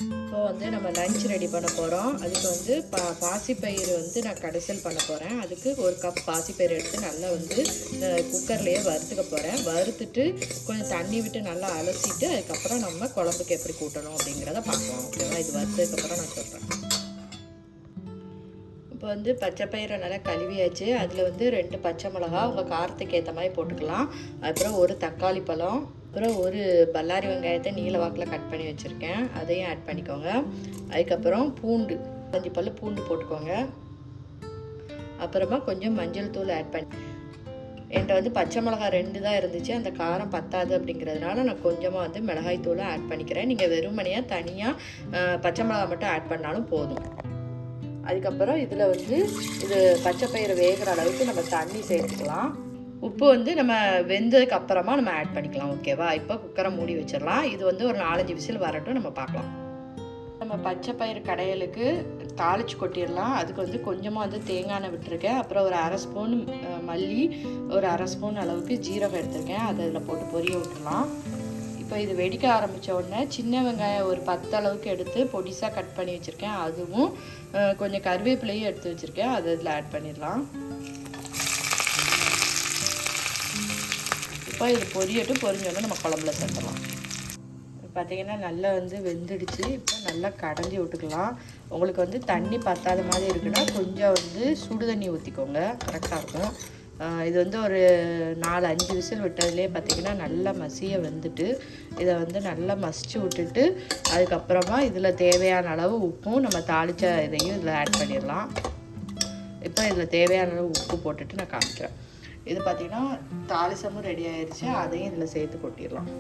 இப்போ வந்து நம்ம லஞ்ச் ரெடி பண்ண போகிறோம். அதுக்கு வந்து பாசிப்பயிறு வந்து நான் கடைசல் பண்ண போகிறேன். அதுக்கு 1 கப் பாசிப்பயிறு எடுத்து நல்லா வந்து குக்கர்லேயே வறுத்துக்க போகிறேன். வறுத்துட்டு கொஞ்சம் தண்ணி விட்டு நல்லா அலசிட்டு அதுக்கப்புறம் நம்ம குழம்புக்கு எப்படி கூட்டணும் அப்படிங்கிறத பார்க்கலாம். ஓகேவா? இது வறுத்ததுக்கப்புறம் நான் சொல்கிறேன். இப்போ வந்து பச்சை பயிரை நல்லா கழுவியாச்சு. அதில் வந்து 2 பச்சை மிளகா உங்கள் காரத்துக்கு ஏற்ற மாதிரி போட்டுக்கலாம். அப்புறம் 1 தக்காளி பழம், அப்புறம் 1 பல்லாரி வெங்காயத்தை நீல வாக்கில் கட் பண்ணி வச்சுருக்கேன், அதையும் ஆட் பண்ணிக்கோங்க. அதுக்கப்புறம் பூண்டு 5 பல் பூண்டு போட்டுக்கோங்க. அப்புறமா கொஞ்சம் மஞ்சள் தூள் ஆட் பண்ணி, என்கிட்ட வந்து பச்சை மிளகா 2 தான் இருந்துச்சு, அந்த காரம் பத்தாது அப்படிங்கிறதுனால நான் கொஞ்சமாக வந்து மிளகாய் தூளை ஆட் பண்ணிக்கிறேன். நீங்கள் வெறுமனையாக தனியாக பச்சை மிளகா மட்டும் ஆட் பண்ணாலும் போதும். அதுக்கப்புறம் இதில் வந்து இது பச்சை பயிறு வேகிற அளவுக்கு நம்ம தண்ணி சேர்த்துக்கலாம். உப்பு வந்து நம்ம வெந்ததுக்கு அப்புறமா நம்ம ஆட் பண்ணிக்கலாம். ஓகேவா? இப்போ குக்கரை மூடி வச்சிடலாம். இது வந்து ஒரு 4-5 விசில் வரட்டும், நம்ம பார்க்கலாம். நம்ம பச்சை பயிறு கடையலுக்கு தாளித்து கொட்டிடலாம். அதுக்கு வந்து கொஞ்சமாக வந்து தேங்காய் எண்ணெய் விட்டுருக்கேன். அப்புறம் ஒரு 1/2 ஸ்பூன் மல்லி, ஒரு 1/2 ஸ்பூன் அளவுக்கு ஜீரகம் எடுத்திருக்கேன். அதை இதில் போட்டு பொரிய விட்டுடலாம். இப்போ இது வெடிக்க ஆரம்பித்த உடனே சின்ன வெங்காயம் ஒரு 10 அளவுக்கு எடுத்து பொடிசாக கட் பண்ணி வச்சுருக்கேன். அதுவும் கொஞ்சம் கருவேப்பிலையும் எடுத்து வச்சுருக்கேன், அதை இதில் ஆட் பண்ணிடலாம். இப்போ இது பொரிஞ்சோடனே நம்ம குழம்புல சேர்த்துடலாம். பார்த்திங்கன்னா நல்லா வந்து வெந்துடுச்சு. இப்போ நல்லா கடைஞ்சி விட்டுக்கலாம். உங்களுக்கு வந்து தண்ணி பத்தாத மாதிரி இருக்குன்னா கொஞ்சம் வந்து சுடு தண்ணி ஊற்றிக்கோங்க, கரெக்டாக இருக்கும். இது வந்து ஒரு 4-5 விசில் விட்டதுலேயே பார்த்திங்கன்னா நல்லா மசிய வெந்துட்டு, இதை வந்து நல்லா மசிச்சு விட்டுட்டு அதுக்கப்புறமா இதில் தேவையான அளவு உப்பும் நம்ம தாளித்த இதையும் இதில் ஆட் பண்ணிடலாம். இப்போ இதில் தேவையான அளவு உப்பு போட்டுட்டு நான் காமிக்கிறேன். இது பார்த்திங்கன்னா தாளிசமும் ரெடி ஆயிடுச்சு, அதையும் இதில் சேர்த்து கொட்டிடலாம்.